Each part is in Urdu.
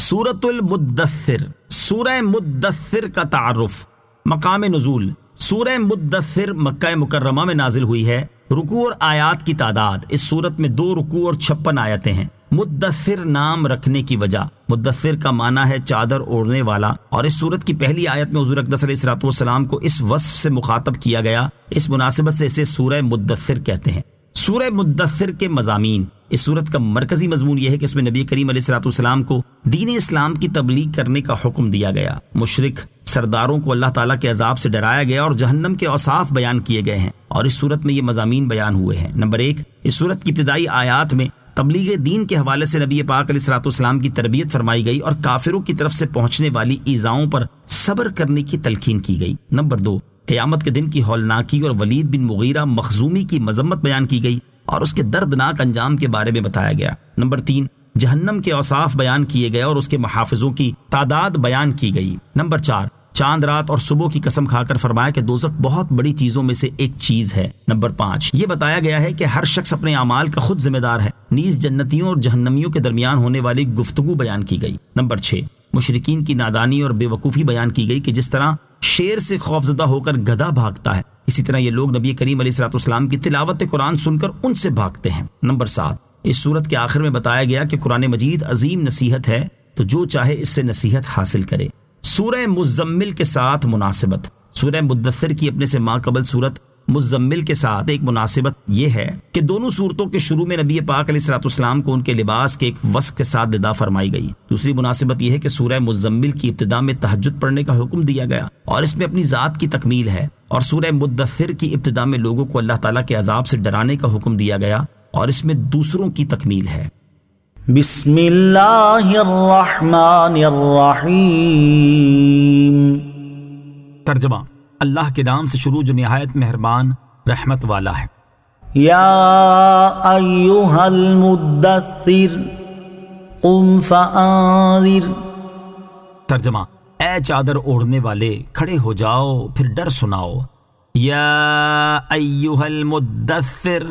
سورۃ المدثر، سورہ مدثر کا تعارف۔ مقام نزول، سورہ مدثر مکہ مکرمہ میں نازل ہوئی ہے۔ رکوع اور آیات کی تعداد، اس صورت میں 2 رکوع اور 56 آیتیں ہیں۔ مدثر نام رکھنے کی وجہ، مدثر کا معنی ہے چادر اوڑھنے والا، اور اس صورت کی پہلی آیت میں حضور اقدس علیہ الصلوۃ والسلام کو اس وصف سے مخاطب کیا گیا، اس مناسبت سے اسے سورہ مدثر کہتے ہیں۔ سورہ مدثر کے مضامین، اس صورت کا مرکزی مضمون یہ ہے کہ اس میں نبی کریم علیہ الصلوۃ والسلام کو دین اسلام کی تبلیغ کرنے کا حکم دیا گیا۔ مشرک سرداروں کو اللہ تعالیٰ کے عذاب سے ڈرایا گیا اور جہنم کے اوصاف بیان کیے گئے ہیں، اور اس صورت میں یہ مضامین بیان ہوئے ہیں۔ نمبر 1، اس صورت کی ابتدائی آیات میں تبلیغ دین کے حوالے سے نبی پاک علیہ الصلوۃ والسلام کی تربیت فرمائی گئی اور کافروں کی طرف سے پہنچنے والی ایذاؤں پر صبر کرنے کی تلقین کی گئی۔ نمبر 2، قیامت کے دن کی ہولناکی اور ولید بن مغیرہ مخزومی کی مذمت بیان کی گئی اور اس کے دردناک انجام کے بارے میں بتایا گیا۔ نمبر 3، جہنم کے اوصاف بیان کیے گئے اور اس کے محافظوں کی تعداد بیان کی گئی۔ نمبر 4، چاند رات اور صبح کی قسم کھا کر فرمایا کہ دوزخ بہت بڑی چیزوں میں سے ایک چیز ہے۔ نمبر 5، یہ بتایا گیا ہے کہ ہر شخص اپنے اعمال کا خود ذمہ دار ہے۔ نیز جنتیوں اور جہنمیوں کے درمیان ہونے والی گفتگو بیان کی گئی۔ نمبر 6، مشرکین کی نادانی اور بے وقوفی بیان کی گئی کہ جس طرح شیر سے خوفزدہ ہو کر گدھا بھاگتا ہے، اسی طرح یہ لوگ نبی کریم علیہ الصلوۃ والسلام کی تلاوت قرآن سن کر ان سے بھاگتے ہیں۔ نمبر 7، اس صورت کے آخر میں بتایا گیا کہ قرآن مجید عظیم نصیحت ہے، تو جو چاہے اس سے نصیحت حاصل کرے۔ سورہ مزمل کے ساتھ مناسبت، سورہ مدثر کی اپنے سے ماقبل سورت مزمل کے ساتھ ایک مناسبت یہ ہے کہ دونوں صورتوں کے شروع میں نبی پاک علیہ الصلوۃ والسلام کو ان کے لباس کے ایک وصف کے ساتھ ندا فرمائی گئی۔ دوسری مناسبت یہ ہے کہ سورہ مزمل کی ابتدا میں تہجد پڑھنے کا حکم دیا گیا اور اس میں اپنی ذات کی تکمیل ہے، اور سورہ مدثر کی ابتدا میں لوگوں کو اللہ تعالیٰ کے عذاب سے ڈرانے کا حکم دیا گیا اور اس میں دوسروں کی تکمیل ہے۔ بسم اللہ الرحمن الرحیم۔ ترجمہ، اللہ کے نام سے شروع جو نہایت مہربان رحمت والا ہے۔ یا ایہا المدثر قم فانذر۔ ترجمہ، اے چادر اوڑھنے والے کھڑے ہو جاؤ پھر ڈر سناؤ۔ یا ایہا المدثر،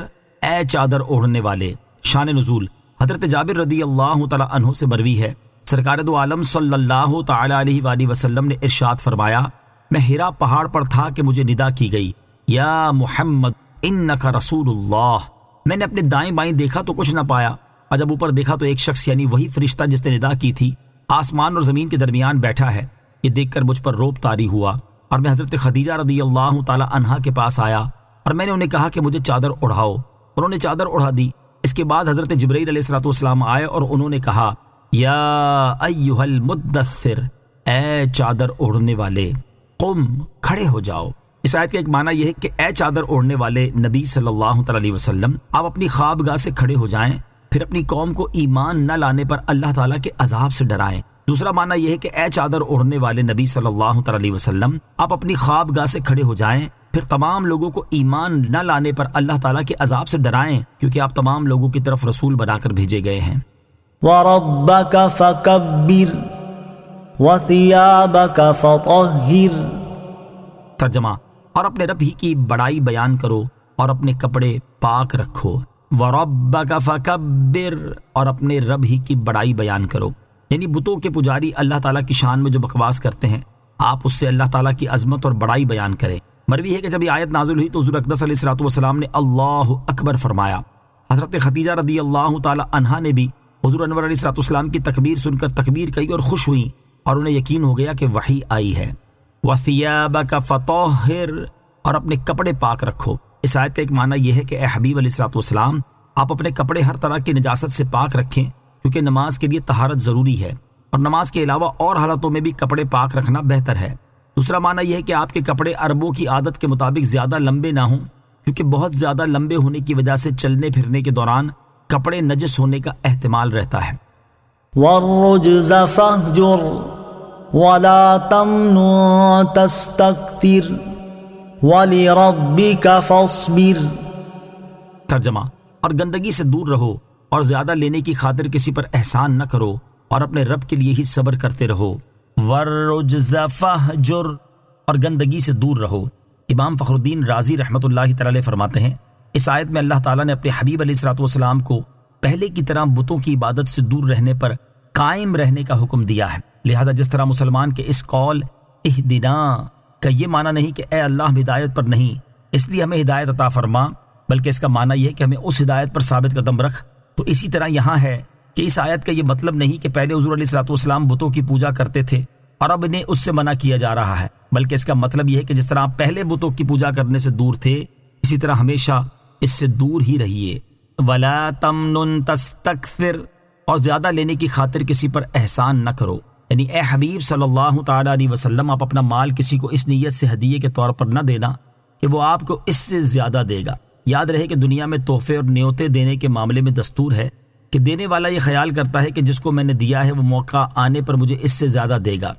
اے چادر اوڑھنے والے۔ شان نزول، حضرت جابر رضی اللہ تعالی عنہ سے مروی ہے، سرکار دو عالم صلی اللہ تعالی علیہ وآلہ وسلم نے ارشاد فرمایا، میں ہرا پہاڑ پر تھا کہ مجھے ندا کی گئی، یا محمد انک رسول اللہ۔ میں نے اپنے دائیں بائیں دیکھا تو کچھ نہ پایا، اور جب اوپر دیکھا تو ایک شخص یعنی وہی فرشتہ جس نے ندا کی تھی آسمان اور زمین کے درمیان بیٹھا ہے۔ یہ دیکھ کر مجھ پر روب طاری ہوا اور میں حضرت خدیجہ رضی اللہ تعالی عنہا کے پاس آیا اور میں نے انہیں کہا کہ مجھے چادر اڑھاؤ۔ انہوں نے چادر اڑھا دی۔ اس کے بعد حضرت جبرائیل علیہ الصلوۃ والسلام آئے اور انہوں نے کہا، یا ایھا المدثر، اے چادر اوڑھنے والے، قم، کھڑے ہو جاؤ۔ اس آیت کا ایک معنی یہ ہے کہ اے چادر اوڑھنے والے نبی صلی اللہ تعالی علیہ وسلم، آپ اپنی خوابگاہ سے کھڑے ہو جائیں، پھر اپنی قوم کو ایمان نہ لانے پر اللہ تعالیٰ کے عذاب سے ڈرائیں۔ دوسرا معنی یہ ہے کہ اے چادر اوڑھنے والے نبی صلی اللہ تعالی علیہ وسلم، آپ اپنی خوابگاہ سے کھڑے ہو جائیں، پھر تمام لوگوں کو ایمان نہ لانے پر اللہ تعالیٰ کے عذاب سے ڈرائیں، کیونکہ آپ تمام لوگوں کی طرف رسول بنا کر بھیجے گئے ہیں۔ وَرَبَّكَ فَكَبِّرْ وَثِيَابَكَ فَطَهِّرْ۔ ترجمہ، اور اپنے رب ہی کی بڑائی بیان کرو اور اپنے کپڑے پاک رکھو۔ وَرَبَّكَ فَكَبِّرْ، اور اپنے رب ہی کی بڑائی بیان کرو، یعنی بتوں کے پجاری اللہ تعالیٰ کی شان میں جو بکواس کرتے ہیں، آپ اس سے اللہ تعالیٰ کی عظمت اور بڑائی بیان کریں۔ مروی ہے کہ جب یہ آیت نازل ہوئی تو حضور اقدس علیہ الصلوۃ والسلام نے اللہ اکبر فرمایا۔ حضرت خدیجہ رضی اللہ تعالی عنہا نے بھی حضور انور علیہ الصلوۃ والسلام کی تکبیر سن کر تکبیر کہی اور خوش ہوئیں، اور انہیں یقین ہو گیا کہ وحی آئی ہے۔ وَثِيَابَكَ فَطَهِّرْ، اور اپنے کپڑے پاک رکھو۔ اس آیت کا ایک معنی یہ ہے کہ اے حبیب علیہ الصلوۃ والسلام، آپ اپنے کپڑے ہر طرح کی نجاست سے پاک رکھیں، کیونکہ نماز کے لیے طہارت ضروری ہے، اور نماز کے علاوہ اور حالتوں میں بھی کپڑے پاک رکھنا بہتر ہے۔ دوسرا معنی یہ ہے کہ آپ کے کپڑے عربوں کی عادت کے مطابق زیادہ لمبے نہ ہوں، کیونکہ بہت زیادہ لمبے ہونے کی وجہ سے چلنے پھرنے کے دوران کپڑے نجس ہونے کا احتمال رہتا ہے۔ وَالرُّجْزَ فَاهْجُرْ وَلَا تَمْنُن تَسْتَكْثِرْ وَلِرَبِّكَ فَاصْبِرْ۔ ترجمہ، اور گندگی سے دور رہو اور زیادہ لینے کی خاطر کسی پر احسان نہ کرو، اور اپنے رب کے لیے ہی صبر کرتے رہو۔ وَالرُّجْزَ فَاهْجُرْ، اور گندگی سے دور رہو۔ امام فخر الدین رازی رحمۃ اللہ تعالی فرماتے ہیں، اس آیت میں اللہ تعالیٰ نے اپنے حبیب علیہ الصلوۃ والسلام کو پہلے کی طرح بتوں کی عبادت سے دور رہنے پر قائم رہنے کا حکم دیا ہے۔ لہذا جس طرح مسلمان کے اس قول اہدنا کا یہ معنی نہیں کہ اے اللہ ہم ہدایت پر نہیں اس لیے ہمیں ہدایت عطا فرما، بلکہ اس کا معنی یہ ہے کہ ہمیں اس ہدایت پر ثابت قدم رکھ، تو اسی طرح یہاں ہے کہ اس آیت کا یہ مطلب نہیں کہ پہلے حضور علیہ الصلوۃ والسلام بتوں کی پوجا کرتے تھے اور اب انہیں اس سے منع کیا جا رہا ہے، بلکہ اس کا مطلب یہ ہے کہ جس طرح آپ پہلے بتوں کی پوجا کرنے سے دور تھے اسی طرح ہمیشہ اس سے دور ہی رہیے۔ ولا تمنن تستکثر، اور زیادہ لینے کی خاطر کسی پر احسان نہ کرو، یعنی اے حبیب صلی اللہ تعالیٰ علیہ وسلم آپ اپنا مال کسی کو اس نیت سے ہدیے کے طور پر نہ دینا کہ وہ آپ کو اس سے زیادہ دے گا۔ یاد رہے کہ دنیا میں تحفے اور نیوتے دینے کے معاملے میں دستور ہے کہ دینے والا یہ خیال کرتا ہے کہ جس کو میں نے دیا ہے وہ موقع آنے پر مجھے اس سے زیادہ دے گا۔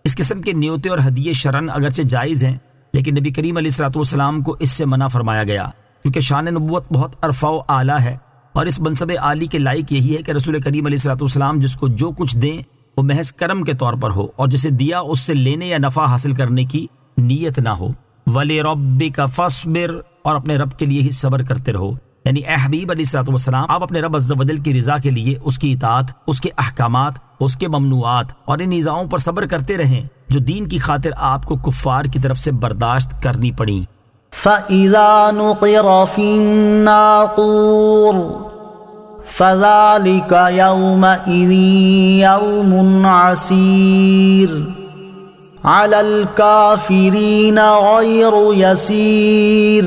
اس قسم کے نیوتے اور ہدیے شرعاً اگرچہ جائز ہیں، لیکن نبی کریم علیہ الصلوۃ والسلام کو اس سے منع فرمایا گیا، کیونکہ شان نبوت بہت ارفع و اعلیٰ ہے، اور اس منصب عالی کے لائق یہی ہے کہ رسول کریم علیہ الصلوۃ والسلام جس کو جو کچھ دیں وہ محض کرم کے طور پر ہو، اور جسے دیا اس سے لینے یا نفع حاصل کرنے کی نیت نہ ہو۔ وَلِرَبِّكَ فَاصْبِرْ، اور اپنے رب کے لیے ہی صبر کرتے رہو، یعنی اے حبیب علیہ الصلوۃ والسلام آپ اپنے رب عز و جل کی رضا کے لیے اس کی اطاعت، اس کے احکامات، اس کے ممنوعات اور ان ایذاؤں پر صبر کرتے رہیں جو دین کی خاطر آپ کو کفار کی طرف سے برداشت کرنی پڑیں۔ فَإِذَا نُقِرَ فِي النَّاقُورِ فَذَلِكَ يَوْمَئِذٍ يَوْمٌ عَسِيرٌ عَلَى الْكَافِرِينَ غَيْرُ يَسِيرٌ۔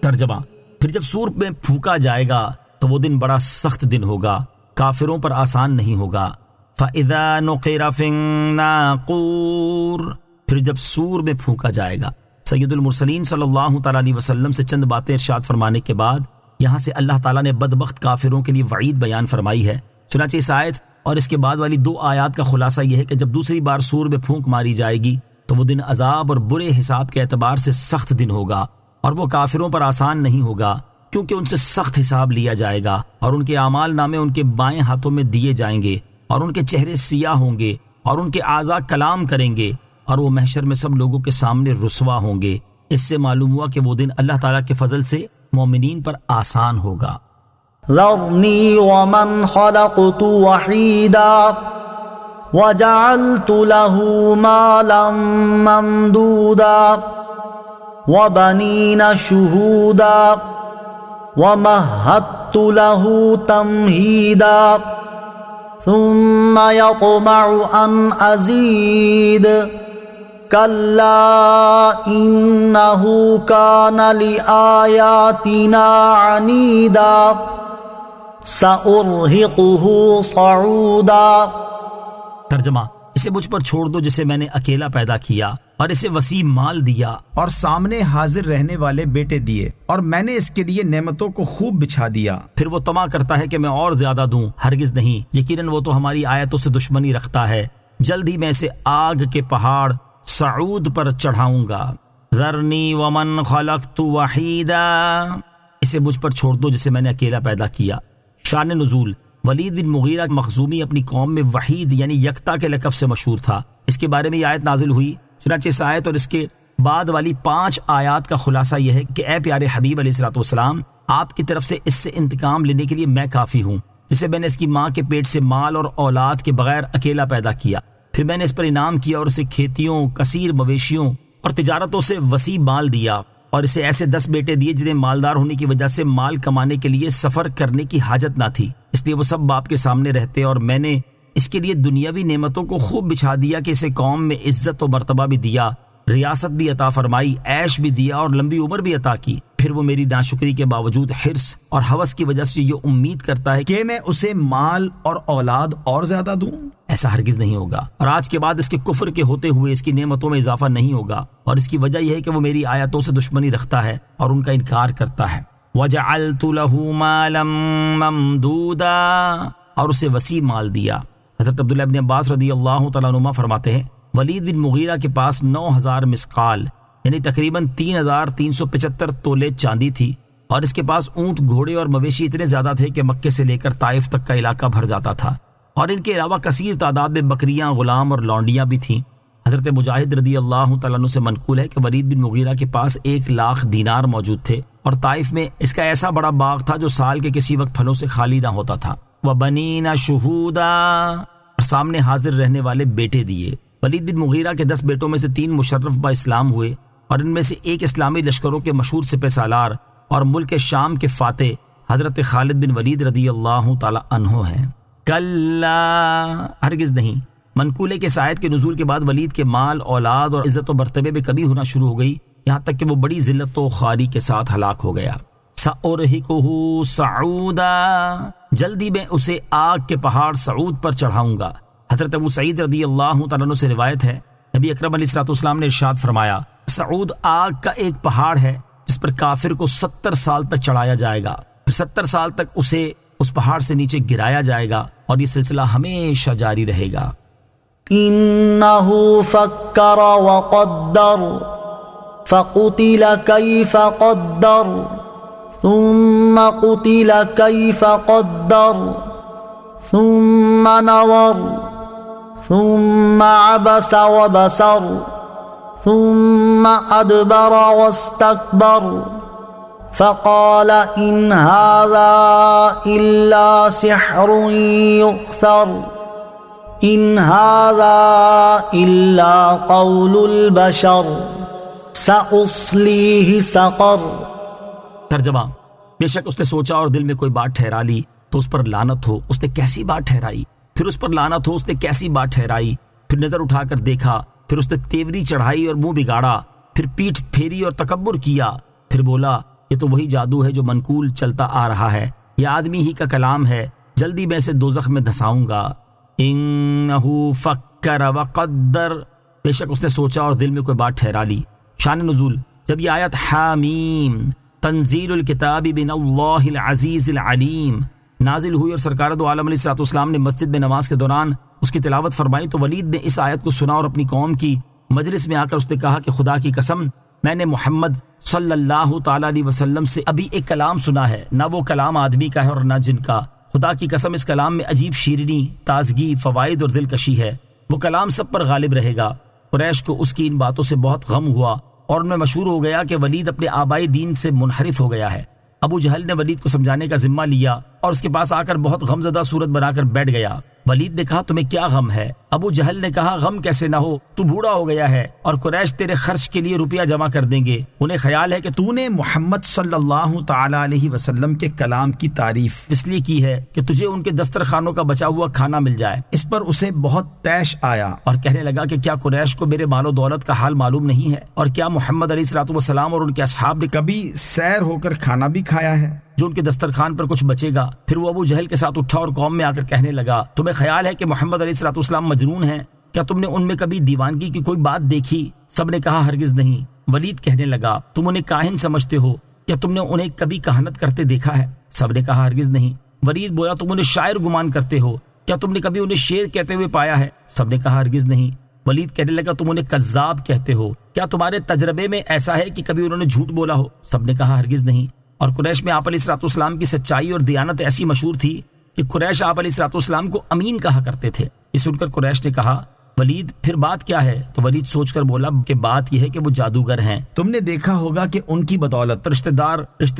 ترجمہ، پھر جب سور میں پھونکا جائے گا تو وہ دن بڑا سخت دن ہوگا، کافروں پر آسان نہیں ہوگا۔ فَإِذَا نُقِرَ فِي النَّاقُورِ، پھر جب سور میں پھونکا جائے گا۔ سید المرسلین صلی اللہ تعالیٰ علیہ وسلم سے چند باتیں ارشاد فرمانے کے بعد یہاں سے اللہ تعالیٰ نے بدبخت کافروں کے لیے وعید بیان فرمائی ہے۔ چنانچہ اس آیت اور اس کے بعد والی 2 آیات کا خلاصہ یہ ہے کہ جب دوسری بار سور میں پھونک ماری جائے گی تو وہ دن عذاب اور برے حساب کے اعتبار سے سخت دن ہوگا، اور وہ کافروں پر آسان نہیں ہوگا، کیونکہ ان سے سخت حساب لیا جائے گا، اور ان کے اعمال نامے ان کے بائیں ہاتھوں میں دیے جائیں گے، اور ان کے چہرے سیاہ ہوں گے، اور ان کے اعضاء کلام کریں گے، اور وہ محشر میں سب لوگوں کے سامنے رسوا ہوں گے۔ اس سے معلوم ہوا کہ وہ دن اللہ تعالیٰ کے فضل سے مومنین پر آسان ہوگا۔ ذرنی ومن خلقت وحیدا وجعلت له مالا ممدودا وبنین شہودا ومہدت له تمہیدا ثم يطمع ان ازید كلا إنه كان لآياتنا عنيدا سأرهقه صعودا۔ ترجمہ، اسے مجھ پر چھوڑ دو جسے میں نے اکیلا پیدا کیا اور اسے وسیع مال دیا اور سامنے حاضر رہنے والے بیٹے دیے، اور میں نے اس کے لیے نعمتوں کو خوب بچھا دیا۔ پھر وہ طمع کرتا ہے کہ میں اور زیادہ دوں، ہرگز نہیں، یقیناً وہ تو ہماری آیتوں سے دشمنی رکھتا ہے، جلد ہی میں اسے آگ کے پہاڑ سعود پر چڑھاؤں گا۔ ذرنی ومن خلقت وحیدا، اسے مجھ پر چھوڑ دو جسے میں نے اکیلا پیدا کیا۔ شان نزول، ولید بن مغیرہ مخزومی اپنی قوم میں وحید یعنی یکتا کے لقب سے مشہور تھا۔ اس کے بارے میں یہ آیت نازل ہوئی، چنانچہ اس آیت اور اس کے بعد والی 5 آیات کا خلاصہ یہ ہے کہ اے پیارے حبیب علیہ الصلوۃ والسلام آپ کی طرف سے اس سے انتقام لینے کے لیے میں کافی ہوں، جسے میں نے اس کی ماں کے پیٹ سے مال اور اولاد کے بغیر اکیلا پیدا کیا، پھر میں نے اس پر انعام کیا اور اسے کھیتیوں، کثیر مویشیوں اور تجارتوں سے وسیع مال دیا، اور اسے ایسے 10 بیٹے دیے جنہیں مالدار ہونے کی وجہ سے مال کمانے کے لیے سفر کرنے کی حاجت نہ تھی، اس لیے وہ سب باپ کے سامنے رہتے، اور میں نے اس کے لیے دنیاوی نعمتوں کو خوب بچھا دیا کہ اسے قوم میں عزت و مرتبہ بھی دیا، ریاست بھی عطا فرمائی، عیش بھی دیا اور لمبی عمر بھی عطا کی۔ پھر وہ میری ناشکری کے باوجود حرص اور ہوس کی وجہ سے یہ امید کرتا ہے کہ میں اسے مال اور اولاد اور زیادہ دوں۔ ایسا ہرگز نہیں ہوگا، اور آج کے بعد اس کے کفر کے ہوتے ہوئے اس کی نعمتوں میں اضافہ نہیں ہوگا، اور اس کی وجہ یہ ہے کہ وہ میری آیاتوں سے دشمنی رکھتا ہے اور ان کا انکار کرتا ہے۔ وَجَعَلْتُ لَهُ مَالًا مَمْدُودًا، اور اسے وسیع مال دیا۔ حضرت عبداللہ ابن عباس رضی اللہ تعالیٰ عنہ فرماتے ہیں ولید بن مغیرہ کے پاس 9000 مسقال یعنی تقریباً 3375 تولے چاندی تھی، اور اس کے پاس اونٹ، گھوڑے اور مویشی اتنے زیادہ تھے کہ مکے سے لے کر طائف تک کا علاقہ بھر جاتا تھا، اور ان کے علاوہ کثیر تعداد میں بکریاں، غلام اور لونڈیاں بھی تھیں۔ حضرت مجاہد رضی اللہ تعالیٰ عنہ سے منقول ہے کہ ولید بن مغیرہ کے پاس 1,00,000 دینار موجود تھے، اور طائف میں اس کا ایسا بڑا باغ تھا جو سال کے کسی وقت پھلوں سے خالی نہ ہوتا تھا۔ وبنین شہودا، اور سامنے حاضر رہنے والے بیٹے دیے۔ ولید بن مغیرہ کے 10 بیٹوں میں سے 3 مشرف با اسلام ہوئے، اور ان میں سے ایک اسلامی لشکروں کے مشہور سپہ سالار اور ملک شام کے فاتح حضرت خالد بن ولید رضی اللہ تعالی عنہ ہیں۔ کلا، ہرگز نہیں۔ منقولے کے آیت کے نزول کے بعد ولید کے مال، اولاد اور عزت و مرتبے میں کمی ہونا شروع ہو گئی، یہاں تک کہ وہ بڑی ذلت و خواری کے ساتھ ہلاک ہو گیا۔ سأرہقہ صعودا، جلدی میں اسے آگ کے پہاڑ سعود پر چڑھاؤں گا۔ حضرت ابو سعید رضی اللہ تعالیٰ عنہ سے روایت ہے، نبی اکرم علیہ الصلوۃ والسلام نے ارشاد فرمایا، سعود آگ کا ایک پہاڑ ہے جس پر کافر کو 70 سال تک چڑھایا جائے گا، پھر 70 سال تک اسے اس پہاڑ سے نیچے گرایا جائے گا، اور یہ سلسلہ ہمیشہ جاری رہے گا۔ انہ فکر وقدر فقتل کیف قدر ثم قتل کیف قدر ثم نظر ثم عبس وبسر ثم ادبر واستكبر فقال ان هذا الا سحر يؤثر ان هذا الا قول البشر سأصلیہ سقر۔ ترجمہ، بے شک اس نے سوچا اور دل میں کوئی بات ٹھہرا لی تو اس پر لعنت ہو، اس نے کیسی بات ٹھہرائی، پھر اس پر لعنت ہو، اس نے کیسی بات ٹھہرائی، پھر نظر اٹھا کر دیکھا، پھر اس نے تیوری چڑھائی اور منہ بگاڑا، پھر پیٹھ پھیری اور تکبر کیا، پھر بولا یہ تو وہی جادو ہے جو منقول چلتا آ رہا ہے، یہ آدمی ہی کا کلام ہے، جلدی میں اسے دوزخ میں دھساؤں گا۔ انہ فکر وقدر، بے شک اس نے سوچا اور دل میں کوئی بات ٹھہرا لی۔ شان نزول، جب یہ آیت حامیم تنزیل الکتاب من اللہ العزیز العلیم نازل ہوئی اور سرکار دو عالم علیہ الصلوۃ والسلام نے مسجد میں نماز کے دوران اس کی تلاوت فرمائی تو ولید نے اس آیت کو سنا اور اپنی قوم کی مجلس میں آ کر اس نے کہا کہ خدا کی قسم، میں نے محمد صلی اللہ تعالی علیہ وسلم سے ابھی ایک کلام سنا ہے، نہ وہ کلام آدمی کا ہے اور نہ جن کا۔ خدا کی قسم اس کلام میں عجیب شیرینی، تازگی، فوائد اور دلکشی ہے، وہ کلام سب پر غالب رہے گا۔ قریش کو اس کی ان باتوں سے بہت غم ہوا اور ان میں مشہور ہو گیا کہ ولید اپنے آبائی دین سے منحرف ہو گیا ہے۔ ابو جہل نے ولید کو سمجھانے کا ذمہ لیا اور اس کے پاس آ کر بہت غمزدہ صورت بنا کر بیٹھ گیا۔ ولید نے کہا تمہیں کیا غم ہے؟ ابو جہل نے کہا غم کیسے نہ ہو، تو بوڑھا ہو گیا ہے اور قریش تیرے خرچ کے لیے روپیہ جمع کر دیں گے، انہیں خیال ہے کہ تو نے محمد صلی اللہ تعالی علیہ وسلم کے کلام کی تعریف اس لیے کی ہے کہ تجھے ان کے دسترخوانوں کا بچا ہوا کھانا مل جائے۔ اس پر اسے بہت طیش آیا اور کہنے لگا کہ کیا قریش کو میرے مال و دولت کا حال معلوم نہیں ہے، اور کیا محمد علیہ الصلوۃ والسلام اور ان کے اصحاب نے کبھی سیر ہو کر کھانا بھی کھایا ہے؟ جو ان کے دسترخوان پر کچھ بچے گا۔ پھر وہ ابو جہل کے ساتھ اٹھا اور قوم میں آ کر کہنے لگا تمہیں خیال ہے کہ محمد علیہ الصلوۃ والسلام مجنون ہیں؟ کیا تم نے ان میں کبھی دیوانگی کی کوئی بات دیکھی؟ سب نے کہا ہرگز نہیں۔ ولید کہنے لگا تم انہیں کاہن سمجھتے ہو، کیا تم نے انہیں کبھی کہانت کرتے دیکھا ہے؟ سب نے کہا ہرگز نہیں۔ ولید بولا تم انہیں شاعر گمان کرتے ہو، کیا تم نے کبھی انہیں شعر کہتے ہوئے پایا ہے؟ سب نے کہا ہرگز نہیں۔ ولید کہنے لگا تم انہیں کذاب کہتے ہو، کیا تمہارے تجربے میں ایسا ہے کہ کبھی انہوں نے جھوٹ بولا ہو؟ سب نے کہا ہرگز نہیں۔ اور قریش میں آپ علیہ الصلوۃ والسلام کی سچائی اور دیانت ایسی مشہور تھی کہ قریش آپ علیہ الصلوۃ والسلام کو امین کہا کرتے تھے۔ یہ سن کر قریش نے کہا ولید پھر بات کیا ہے؟ تو ولید سوچ کر بولا کہ بات یہ ہے کہ وہ جادوگر ہیں۔ تم نے دیکھا ہوگا کہ ان کی بدولت رشتہ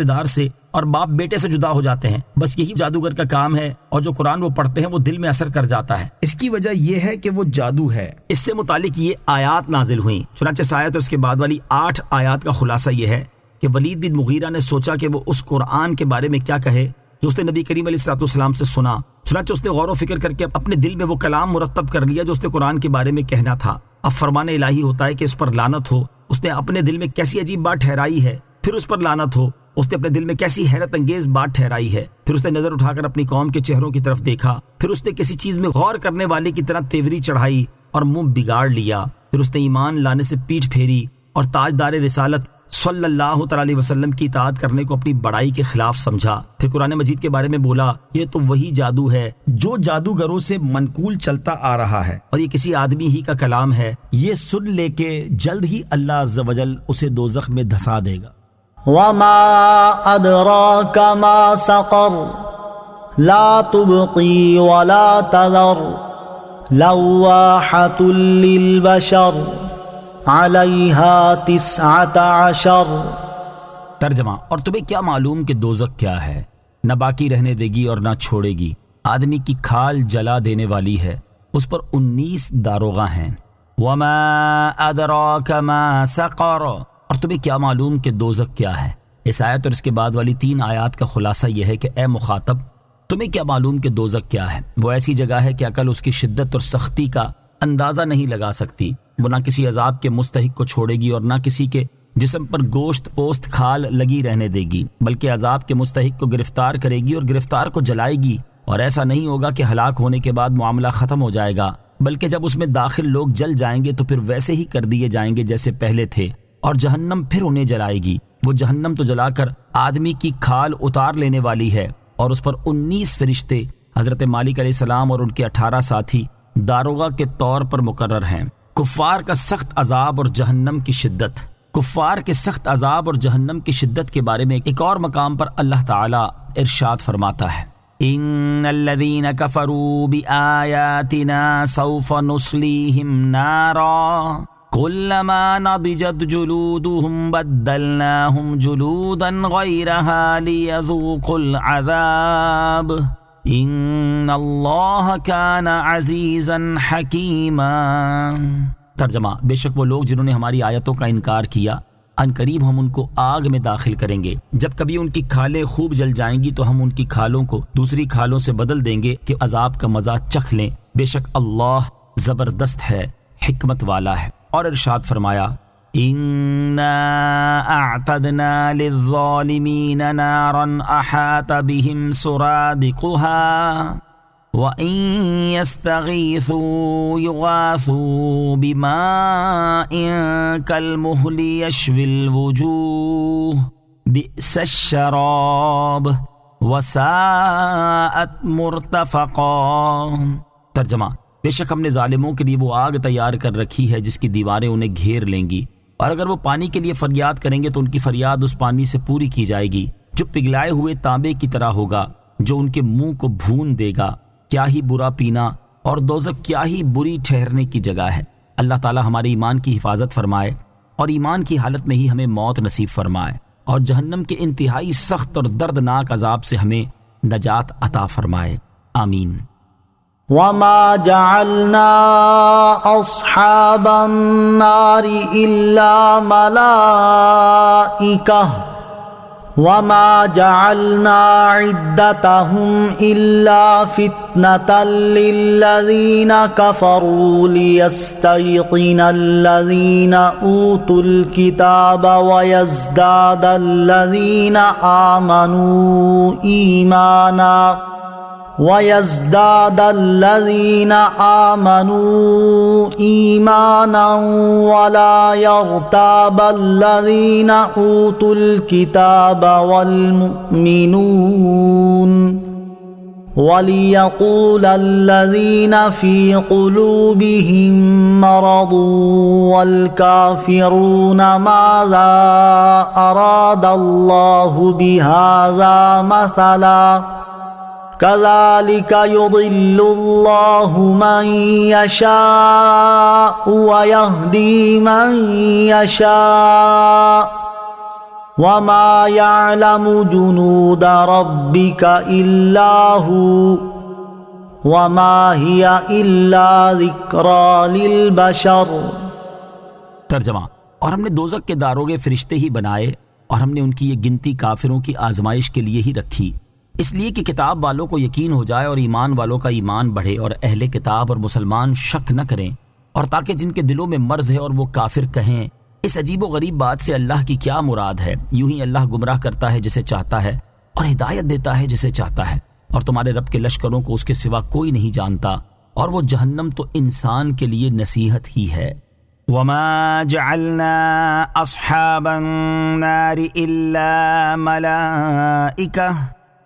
دار سے اور باپ بیٹے سے جدا ہو جاتے ہیں، بس یہی جادوگر کا کام ہے، اور جو قرآن وہ پڑھتے ہیں وہ دل میں اثر کر جاتا ہے۔ اس کی وجہ یہ ہے کہ وہ جادو ہے۔ اس سے متعلق یہ آیات نازل ہوئیں، چنانچہ اس آیت اور اس کے بعد والی 8 آیات کا خلاصہ یہ ہے کہ ولید بن مغیرہ نے سوچا کہ وہ اس قرآن کے بارے میں کیا کہے جو اس نے نبی کریم علیہ الصلوۃ والسلام سے سنا۔ چنانچہ اس نے غور و فکر کر کے اپنے دل میں وہ کلام مرتب کر لیا جو اس نے قرآن کے بارے میں کہنا تھا۔ اب فرمان الہی ہوتا ہے کہ اس پر لعنت ہو، اس نے اپنے دل میں کیسی عجیب بات ٹھہرائی ہے، پھر اس پر لعنت ہو، اس نے اپنے دل میں کیسی حیرت انگیز بات ٹھہرائی ہے۔ پھر اس نے نظر اٹھا کر اپنی قوم کے چہروں کی طرف دیکھا، پھر اس نے کسی چیز میں غور کرنے والے کی طرح تیوری چڑھائی اور منہ بگاڑ لیا، پھر اس نے ایمان لانے سے پیٹھ پھیری اور تاجدار رسالت صلی اللہ تعالی علیہ وسلم کی اطاعت کرنے کو اپنی بڑائی کے خلاف سمجھا۔ پھر قرآن مجید کے بارے میں بولا یہ تو وہی جادو ہے جو جادوگروں سے منقول چلتا آ رہا ہے، اور یہ کسی آدمی ہی کا کلام ہے، یہ سن لے کہ جلد ہی اللہ عز و جل اسے دوزخ میں دھسا دے گا۔ وما ادراک ما سقر لا تبقی ولا تذر لواحۃ للبشر علیہا 19۔ ترجمہ، اور تمہیں کیا معلوم کہ دوزخ کیا ہے؟ نہ باقی رہنے دے گی اور نہ چھوڑے گی، آدمی کی کھال جلا دینے والی ہے، اس پر 19 داروغہ ہیں۔ وما ادراک ما سقر، اور تمہیں کیا معلوم کہ دوزخ کیا ہے؟ اس آیت اور اس کے بعد والی 3 آیات کا خلاصہ یہ ہے کہ اے مخاطب، تمہیں کیا معلوم کہ دوزخ کیا ہے؟ وہ ایسی جگہ ہے کہ عقل اس کی شدت اور سختی کا اندازہ نہیں لگا سکتی۔ وہ نہ کسی عذاب کے مستحق کو چھوڑے گی اور نہ کسی کے جسم پر گوشت پوست کھال لگی رہنے دے گی، بلکہ عذاب کے مستحق کو گرفتار کرے گی اور گرفتار کو جلائے گی۔ اور ایسا نہیں ہوگا کہ ہلاک ہونے کے بعد معاملہ ختم ہو جائے گا، بلکہ جب اس میں داخل لوگ جل جائیں گے تو پھر ویسے ہی کر دیے جائیں گے جیسے پہلے تھے، اور جہنم پھر انہیں جلائے گی۔ وہ جہنم تو جلا کر آدمی کی کھال اتار لینے والی ہے، اور اس پر 19 فرشتے حضرت مالک علیہ السلام اور ان کے 18 ساتھی داروغہ کے طور پر مقرر ہیں۔ کفار کا سخت عذاب اور جہنم کی شدت۔ کفار کے سخت عذاب اور جہنم کی شدت کے بارے میں ایک اور مقام پر اللہ تعالی ارشاد فرماتا ہے، ان الذين كفروا بآياتنا سوف نصليهم نارا كلما نضجت جلودهم بدلناهم جلودا غيرها ليذوقوا العذاب ان اللہ کان عزیزا حکیما۔ ترجمہ، بے شک وہ لوگ جنہوں نے ہماری آیتوں کا انکار کیا، ان قریب ہم ان کو آگ میں داخل کریں گے۔ جب کبھی ان کی کھالیں خوب جل جائیں گی تو ہم ان کی کھالوں کو دوسری کھالوں سے بدل دیں گے کہ عذاب کا مزہ چکھ لیں۔ بے شک اللہ زبردست ہے، حکمت والا ہے۔ اور ارشاد فرمایا، اِنَّا أَعْتَدْنَا لِلظَّالِمِينَ نَارًا أَحَاطَ بِهِمْ سُرَادِقُهَا وَإِن يَسْتَغِيثُوا يُغَاثُوا بِمَاءٍ كَالْمُهْلِ يَشْوِي الْوُجُوهَ بِئْسَ الشَّرَابُ وَسَاءَتْ مُرْتَفَقًا۔ ترجمہ، بے شک ہم نے ظالموں کے لیے وہ آگ تیار کر رکھی ہے جس کی دیواریں انہیں گھیر لیں گی، اور اگر وہ پانی کے لیے فریاد کریں گے تو ان کی فریاد اس پانی سے پوری کی جائے گی جو پگھلائے ہوئے تانبے کی طرح ہوگا، جو ان کے منہ کو بھون دے گا۔ کیا ہی برا پینا اور دوزخ کیا ہی بری ٹھہرنے کی جگہ ہے۔ اللہ تعالی ہمارے ایمان کی حفاظت فرمائے اور ایمان کی حالت میں ہی ہمیں موت نصیب فرمائے، اور جہنم کے انتہائی سخت اور دردناک عذاب سے ہمیں نجات عطا فرمائے، آمین۔ وما جعلنا أصحاب النار إلا ملائكة وما جعلنا عدتهم إلا فتنة للذين كفروا ليستيقن الذين أوتوا الكتاب ويزداد الذين آمنوا إيمانا ولا يرتاب الذين أوتوا الكتاب والمؤمنون وليقول الذين في قلوبهم مرض والكافرون ماذا أراد الله بهذا مثلا كذلك يضل الله من يشاء ويهدي من يشاء وما يعلم جنود ربك إلا هو وما هي إلا ذكرى للبشر۔ ترجمہ، اور ہم نے دوزخ کے داروغے فرشتے ہی بنائے، اور ہم نے ان کی یہ گنتی کافروں کی آزمائش کے لیے ہی رکھی، اس لیے کہ کتاب والوں کو یقین ہو جائے اور ایمان والوں کا ایمان بڑھے اور اہل کتاب اور مسلمان شک نہ کریں، اور تاکہ جن کے دلوں میں مرض ہے اور وہ کافر کہیں اس عجیب و غریب بات سے اللہ کی کیا مراد ہے۔ یوں ہی اللہ گمراہ کرتا ہے جسے چاہتا ہے اور ہدایت دیتا ہے جسے چاہتا ہے، اور تمہارے رب کے لشکروں کو اس کے سوا کوئی نہیں جانتا، اور وہ جہنم تو انسان کے لیے نصیحت ہی ہے۔ وما جعلنا اصحاب النار الا ملائکہ،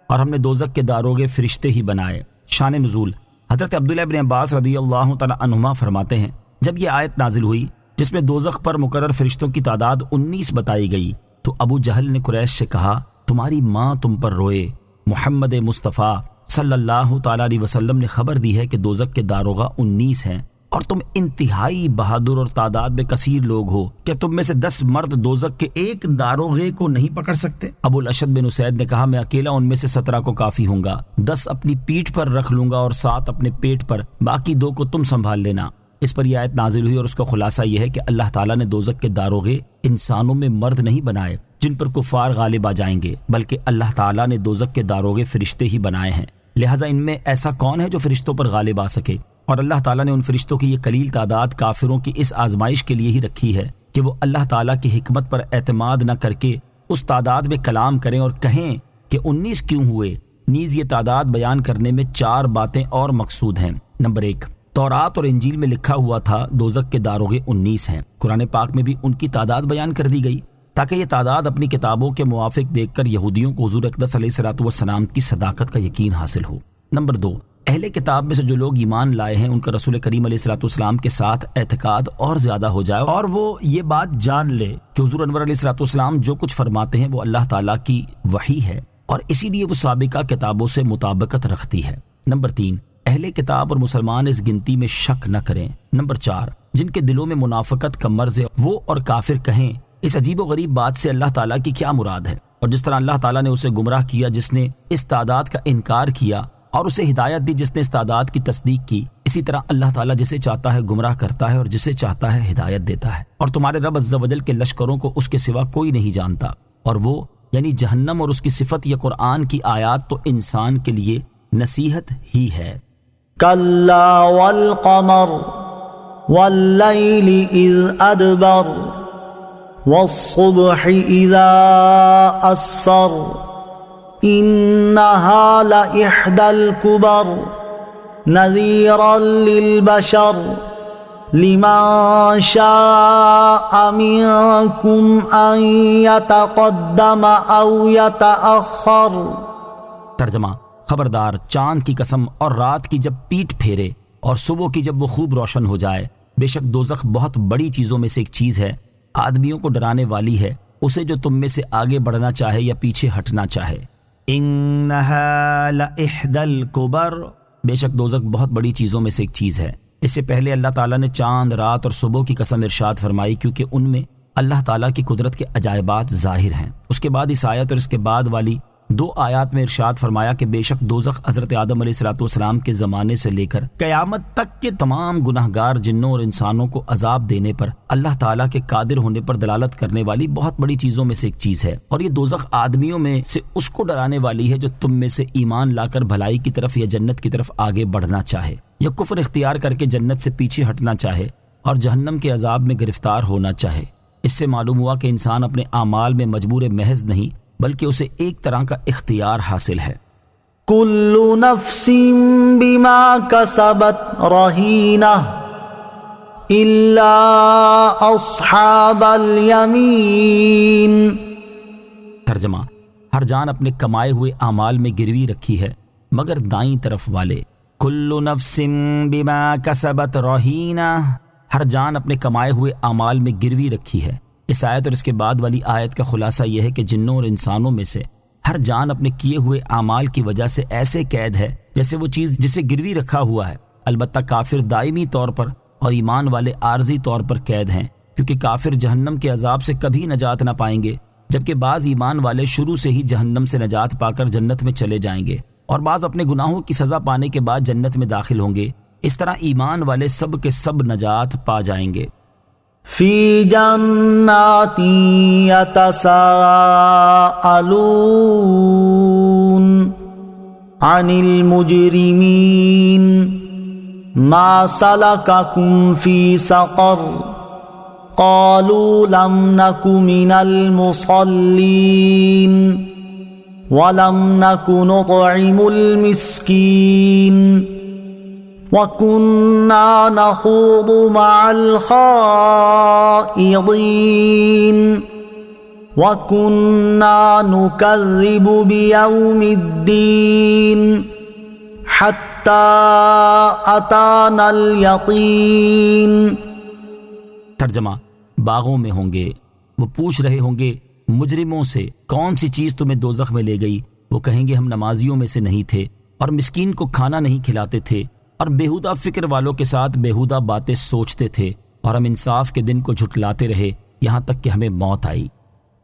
اور ہم نے دوزخ کے داروغے فرشتے ہی بنائے۔ شان نزول، حضرت عبداللہ ابن عباس رضی اللہ تعالی عنہما فرماتے ہیں، جب یہ آیت نازل ہوئی جس میں دوزخ پر مقرر فرشتوں کی تعداد 19 بتائی گئی تو ابو جہل نے قریش سے کہا، تمہاری ماں تم پر روئے، محمد مصطفیٰ صلی اللہ تعالی علیہ وسلم نے خبر دی ہے کہ دوزخ کے داروغہ 19 ہیں اور تم انتہائی بہادر اور تعداد میں کثیر لوگ ہو، کیا تم میں سے 10 مرد دوزخ کے ایک داروغے کو نہیں پکڑ سکتے؟ ابو الاشد بن اسید نے کہا میں اکیلا ان میں سے 17 کو کافی ہوں گا، 10 اپنی پیٹھ پر رکھ لوں گا اور 7 اپنے پیٹ پر، باقی 2 کو تم سنبھال لینا۔ اس پر یہ آیت نازل ہوئی اور اس کا خلاصہ یہ ہے کہ اللہ تعالیٰ نے دوزخ کے داروغے انسانوں میں مرد نہیں بنائے جن پر کفار غالب آ جائیں گے، بلکہ اللہ تعالیٰ نے دوزخ کے داروغے فرشتے ہی بنائے ہیں، لہٰذا ان میں ایسا کون ہے جو فرشتوں پر غالب آ سکے؟ اور اللہ تعالیٰ نے ان فرشتوں کی یہ قلیل تعداد کافروں کی اس آزمائش کے لیے ہی رکھی ہے کہ وہ اللہ تعالیٰ کی حکمت پر اعتماد نہ کر کے اس تعداد میں کلام کریں اور کہیں کہ 19 کیوں ہوئے۔ نیز یہ تعداد بیان کرنے میں 4 باتیں اور مقصود ہیں۔ نمبر 1، تورات اور انجیل میں لکھا ہوا تھا دوزخ کے داروغے 19 ہیں، قرآن پاک میں بھی ان کی تعداد بیان کر دی گئی تاکہ یہ تعداد اپنی کتابوں کے موافق دیکھ کر یہودیوں کو حضور اقدس علیہ الصلوۃ والسلام کی صداقت کا یقین حاصل ہو۔ نمبر 2، اہل کتاب میں سے جو لوگ ایمان لائے ہیں ان کا رسول کریم علیہ الصلوۃ والسلام کے ساتھ اعتقاد اور زیادہ ہو جائے اور وہ یہ بات جان لے کہ حضور انور علیہ الصلوۃ والسلام جو کچھ فرماتے ہیں وہ اللہ تعالیٰ کی وحی ہے اور اسی لیے وہ سابقہ کتابوں سے مطابقت رکھتی ہے۔ نمبر 3، اہل کتاب اور مسلمان اس گنتی میں شک نہ کریں۔ نمبر 4، جن کے دلوں میں منافقت کا مرض ہے وہ اور کافر کہیں اس عجیب و غریب بات سے اللہ تعالیٰ کی کیا مراد ہے، اور جس طرح اللہ تعالیٰ نے اسے گمراہ کیا جس نے اس تعداد کا انکار کیا اور اسے ہدایت دی جس نے اس تعداد کی تصدیق کی، اسی طرح اللہ تعالیٰ جسے چاہتا ہے گمراہ کرتا ہے اور جسے چاہتا ہے ہدایت دیتا ہے، اور تمہارے رب عز و جل کے لشکروں کو اس کے سوا کوئی نہیں جانتا، اور وہ یعنی جہنم اور اس کی صفت یا قرآن کی آیات تو انسان کے لیے نصیحت ہی ہے۔ کلا والقمر واللیل اذ ادبر والصبح اذا اسفر انہا لإحدى الكبر نذیرا للبشر لمن شاء منکم ان یتقدم او یتأخر۔ ترجمہ، خبردار چاند کی قسم اور رات کی جب پیٹ پھیرے اور صبح کی جب وہ خوب روشن ہو جائے، بے شک دوزخ بہت بڑی چیزوں میں سے ایک چیز ہے، آدمیوں کو ڈرانے والی ہے، اسے جو تم میں سے آگے بڑھنا چاہے یا پیچھے ہٹنا چاہے۔ انہا لإحدى الکبر، بے شک دوزخ بہت بڑی چیزوں میں سے ایک چیز ہے۔ اس سے پہلے اللہ تعالیٰ نے چاند، رات اور صبح کی قسم ارشاد فرمائی کیونکہ ان میں اللہ تعالیٰ کی قدرت کے عجائبات ظاہر ہیں۔ اس کے بعد اس آیت اور اس کے بعد والی 2 آیات میں ارشاد فرمایا کہ بے شک دوزخ حضرت آدم علیہ الصلوۃ والسلام کے زمانے سے لے کر قیامت تک کے تمام گناہ گار جنوں اور انسانوں کو عذاب دینے پر اللہ تعالیٰ کے قادر ہونے پر دلالت کرنے والی بہت بڑی چیزوں میں سے ایک چیز ہے، اور یہ دوزخ آدمیوں میں سے اس کو ڈرانے والی ہے جو تم میں سے ایمان لا کر بھلائی کی طرف یا جنت کی طرف آگے بڑھنا چاہے یا کفر اختیار کر کے جنت سے پیچھے ہٹنا چاہے اور جہنم کے عذاب میں گرفتار ہونا چاہے۔ اس سے معلوم ہوا کہ انسان اپنے اعمال میں مجبور محض نہیں بلکہ اسے ایک طرح کا اختیار حاصل ہے۔ کل نفس بما کسبت رہینہ الا اصحاب الیمین۔ ترجمہ، ہر جان اپنے کمائے ہوئے اعمال میں گروی رکھی ہے مگر دائیں طرف والے۔ کل نفس بما کسبت رہینہ، ہر جان اپنے کمائے ہوئے اعمال میں گروی رکھی ہے۔ اس آیت اور اس کے بعد والی آیت کا خلاصہ یہ ہے کہ جنوں اور انسانوں میں سے ہر جان اپنے کیے ہوئے اعمال کی وجہ سے ایسے قید ہے جیسے وہ چیز جسے گروی رکھا ہوا ہے، البتہ کافر دائمی طور پر اور ایمان والے عارضی طور پر قید ہیں، کیونکہ کافر جہنم کے عذاب سے کبھی نجات نہ پائیں گے، جبکہ بعض ایمان والے شروع سے ہی جہنم سے نجات پا کر جنت میں چلے جائیں گے، اور بعض اپنے گناہوں کی سزا پانے کے بعد جنت میں داخل ہوں گے۔ اس طرح ایمان والے سب کے سب نجات پا جائیں گے۔ فی جنات یتساءلون عن المجرمین ما سلککم فی سقر قالوا لم نک من المصلین ولم نک نطعم المسکین وَكُنَّا نَخُوضُ مَعَ الْخَائِضِينَ وَكُنَّا نُكَذِّبُ بِيَوْمِ الدِّينِ حَتَّى أَتَانَا الْيَقِينَ۔ ترجمہ، باغوں میں ہوں گے، وہ پوچھ رہے ہوں گے مجرموں سے کون سی چیز تمہیں دوزخ میں لے گئی، وہ کہیں گے ہم نمازیوں میں سے نہیں تھے اور مسکین کو کھانا نہیں کھلاتے تھے اور بیہودہ فکر والوں کے ساتھ بیہودہ باتیں سوچتے تھے، اور ہم انصاف کے دن کو جھٹلاتے رہے یہاں تک کہ ہمیں موت آئی۔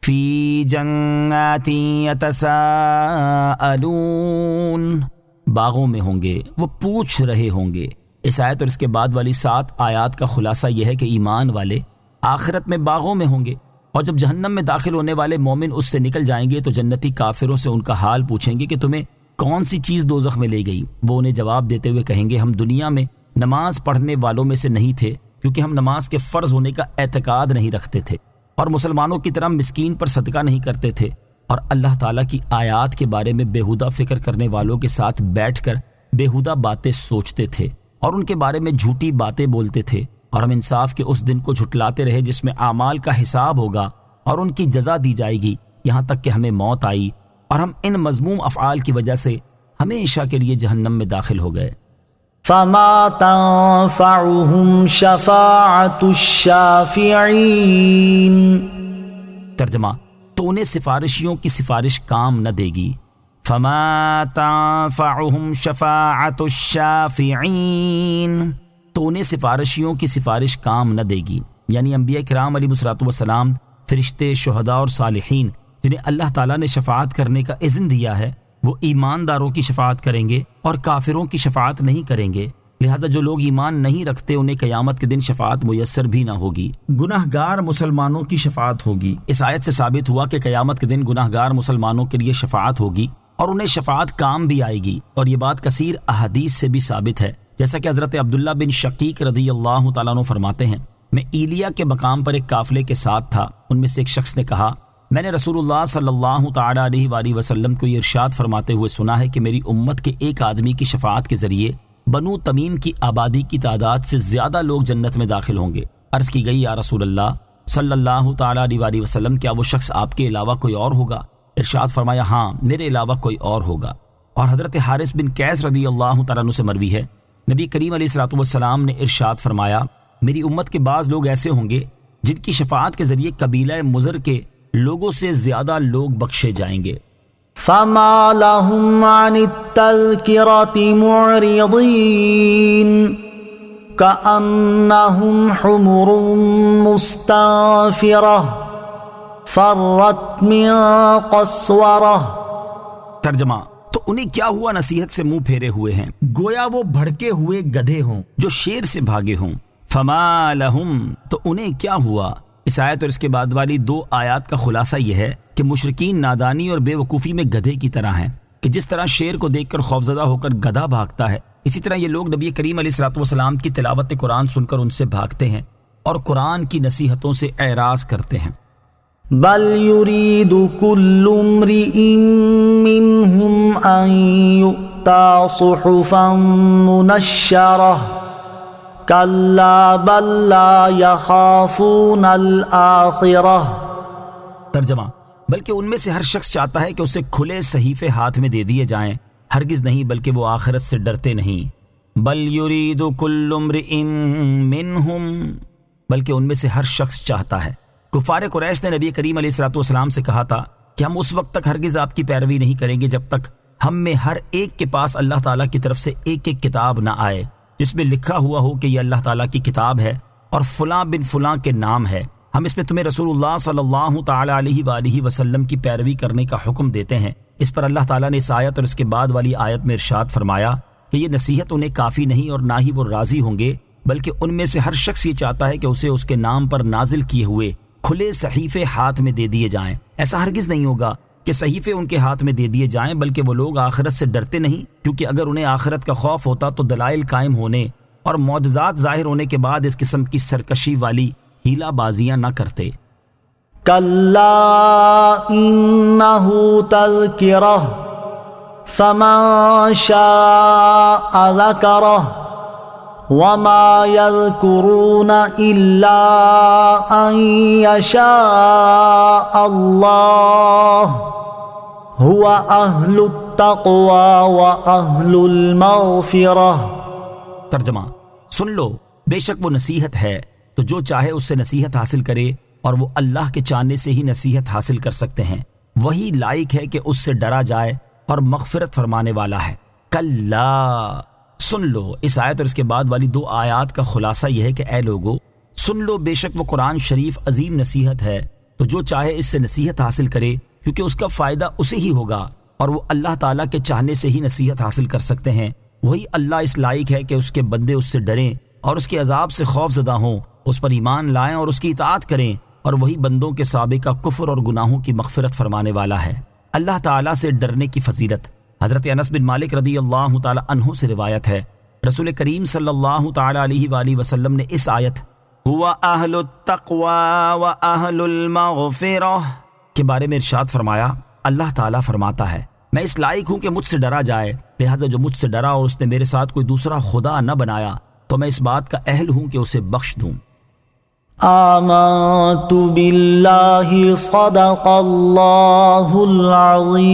فی جنات یتساءلون، باغوں میں ہوں گے، وہ پوچھ رہے ہوں گے۔ اس آیت اور اس کے بعد والی 7 آیات کا خلاصہ یہ ہے کہ ایمان والے آخرت میں باغوں میں ہوں گے، اور جب جہنم میں داخل ہونے والے مومن اس سے نکل جائیں گے تو جنتی کافروں سے ان کا حال پوچھیں گے کہ تمہیں کون سی چیز دوزخ میں لے گئی؟ وہ انہیں جواب دیتے ہوئے کہیں گے ہم دنیا میں نماز پڑھنے والوں میں سے نہیں تھے، کیونکہ ہم نماز کے فرض ہونے کا اعتقاد نہیں رکھتے تھے، اور مسلمانوں کی طرح مسکین پر صدقہ نہیں کرتے تھے، اور اللہ تعالیٰ کی آیات کے بارے میں بیہودہ فکر کرنے والوں کے ساتھ بیٹھ کر بیہودہ باتیں سوچتے تھے اور ان کے بارے میں جھوٹی باتیں بولتے تھے، اور ہم انصاف کے اس دن کو جھٹلاتے رہے جس میں اعمال کا حساب ہوگا اور ان کی جزا دی جائے گی، یہاں تک کہ ہمیں موت آئی اور ہم ان مذموم افعال کی وجہ سے ہمیشہ کے لیے جہنم میں داخل ہو گئے۔ فما تنفعهم شفاعة الشافعین، ترجمہ، تو انہیں سفارشیوں کی سفارش کام نہ دے گی۔ فما تنفعهم شفاعة الشافعین، تو انہیں سفارشیوں کی سفارش کام نہ دے گی، یعنی انبیاء کرام علیہ السلام، فرشتے، شہداء اور صالحین جنہیں اللہ تعالیٰ نے شفاعت کرنے کا اذن دیا ہے، وہ ایمانداروں کی شفاعت کریں گے اور کافروں کی شفاعت نہیں کریں گے، لہٰذا جو لوگ ایمان نہیں رکھتے انہیں قیامت کے دن شفاعت میسر بھی نہ ہوگی۔ گناہ گار مسلمانوں کی شفاعت ہوگی۔ اس آیت سے ثابت ہوا کہ قیامت کے دن گناہ گار مسلمانوں کے لیے شفاعت ہوگی اور انہیں شفاعت کام بھی آئے گی، اور یہ بات کثیر احادیث سے بھی ثابت ہے، جیسا کہ حضرت عبداللہ بن شقیق رضی اللہ تعالیٰ عنہ فرماتے ہیں، میں ایلیا کے مقام پر ایک قافلے کے ساتھ تھا، ان میں سے ایک شخص نے کہا میں نے رسول اللہ صلی اللہ تعالی علیہ وآلہ وسلم کو یہ ارشاد فرماتے ہوئے سنا ہے کہ میری امت کے ایک آدمی کی شفاعت کے ذریعے بنو تمیم کی آبادی کی تعداد سے زیادہ لوگ جنت میں داخل ہوں گے۔ عرض کی گئی یا رسول اللہ صلی اللہ تعالی علیہ وآلہ وسلم، کیا وہ شخص آپ کے علاوہ کوئی اور ہوگا؟ ارشاد فرمایا ہاں، میرے علاوہ کوئی اور ہوگا۔ اور حضرت حارث بن قیس رضی اللہ تعالیٰ عنہ سے مروی ہے، نبی کریم علیہ الصلوۃ والسلام نے ارشاد فرمایا میری امت کے بعض لوگ ایسے ہوں گے جن کی شفاعت کے ذریعے قبیلہ مضر کے لوگوں سے زیادہ لوگ بخشے جائیں گے۔ فما لهم عن التذکرة معرضین كأنهم حمر مستنفرة فرت من قسورة۔ ترجمہ، تو انہیں کیا ہوا نصیحت سے منہ پھیرے ہوئے ہیں، گویا وہ بھڑکے ہوئے گدھے ہوں جو شیر سے بھاگے ہوں۔ فما لہم، تو انہیں کیا ہوا؟ اس آیت اور اس کے بعد والی 2 آیات کا خلاصہ یہ ہے کہ مشرکین نادانی اور بے وقوفی میں گدھے کی طرح ہیں، کہ جس طرح شیر کو دیکھ کر خوفزدہ ہو کر گدھا بھاگتا ہے، اسی طرح یہ لوگ نبی کریم علیہ الصلوۃ والسلام کی تلاوت قرآن سن کر ان سے بھاگتے ہیں اور قرآن کی نصیحتوں سے اعراض کرتے ہیں۔ بل يريد كل امرئ منهم ان يؤتى صحفا منشرة كلا بل لا يخافون الآخرة۔ ترجمہ، بلکہ ان میں سے ہر شخص چاہتا ہے کہ اسے کھلے صحیفے ہاتھ میں دے دیے جائیں، ہرگز نہیں بلکہ وہ آخرت سے ڈرتے نہیں۔ بل يريد كل امرئ منهم، بلکہ ان میں سے ہر شخص چاہتا ہے۔ کفار قریش نے نبی کریم علیہ الصلوۃ والسلام سے کہا تھا کہ ہم اس وقت تک ہرگز آپ کی پیروی نہیں کریں گے جب تک ہم میں ہر ایک کے پاس اللہ تعالیٰ کی طرف سے ایک ایک کتاب نہ آئے جس میں لکھا ہوا ہو کہ یہ اللہ تعالیٰ کی کتاب ہے اور فلاں بن فلاں کے نام ہے، ہم اس میں تمہیں رسول اللہ صلی اللہ تعالی علیہ وآلہ وسلم کی پیروی کرنے کا حکم دیتے ہیں۔ اس پر اللہ تعالیٰ نے اس آیت اور اس کے بعد والی آیت میں ارشاد فرمایا کہ یہ نصیحت انہیں کافی نہیں اور نہ ہی وہ راضی ہوں گے، بلکہ ان میں سے ہر شخص یہ چاہتا ہے کہ اسے اس کے نام پر نازل کیے ہوئے کھلے صحیفے ہاتھ میں دے دیے جائیں۔ ایسا ہرگز نہیں ہوگا کہ صحیفے ان کے ہاتھ میں دے دیے جائیں، بلکہ وہ لوگ آخرت سے ڈرتے نہیں، کیونکہ اگر انہیں آخرت کا خوف ہوتا تو دلائل قائم ہونے اور معجزات ظاہر ہونے کے بعد اس قسم کی سرکشی والی ہیلا بازیاں نہ کرتے۔ کلا انہ تذکرہ فمن شاء ذکرہ وما يذكرون إلا أن يشاء الله هو أهل التقوى وأهل المغفرة۔ ترجمہ، سن لو، بے شک وہ نصیحت ہے تو جو چاہے اس سے نصیحت حاصل کرے، اور وہ اللہ کے چاہنے سے ہی نصیحت حاصل کر سکتے ہیں، وہی لائق ہے کہ اس سے ڈرا جائے اور مغفرت فرمانے والا ہے۔ کلا، سن لو. اس آیت اور اس کے بعد والی 2 آیات کا خلاصہ یہ ہے کہ اے لوگو سن لو، بے شک وہ قرآن شریف عظیم نصیحت ہے، تو جو چاہے اس سے نصیحت حاصل کرے کیونکہ اس کا فائدہ اسے ہی ہوگا، اور وہ اللہ تعالیٰ کے چاہنے سے ہی نصیحت حاصل کر سکتے ہیں. وہی اللہ اس لائق ہے کہ اس کے بندے اس سے ڈریں اور اس کے عذاب سے خوف زدہ ہوں، اس پر ایمان لائیں اور اس کی اطاعت کریں، اور وہی بندوں کے سابقہ کفر اور گناہوں کی مغفرت فرمانے والا ہے. اللہ تعالیٰ سے ڈرنے کی فضیلت حضرت انس بن مالک رضی اللہ تعالی عنہ سے روایت ہے، رسول کریم صلی اللہ تعالی علیہ وآلہ وسلم نے اس آیت ہوا اہل التقوی و اہل المغفرہ کے بارے میں ارشاد فرمایا، اللہ تعالیٰ فرماتا ہے میں اس لائق ہوں کہ مجھ سے ڈرا جائے، لہذا جو مجھ سے ڈرا اور اس نے میرے ساتھ کوئی دوسرا خدا نہ بنایا تو میں اس بات کا اہل ہوں کہ اسے بخش دوں. آمنت باللہ صدق اللہ العظیم.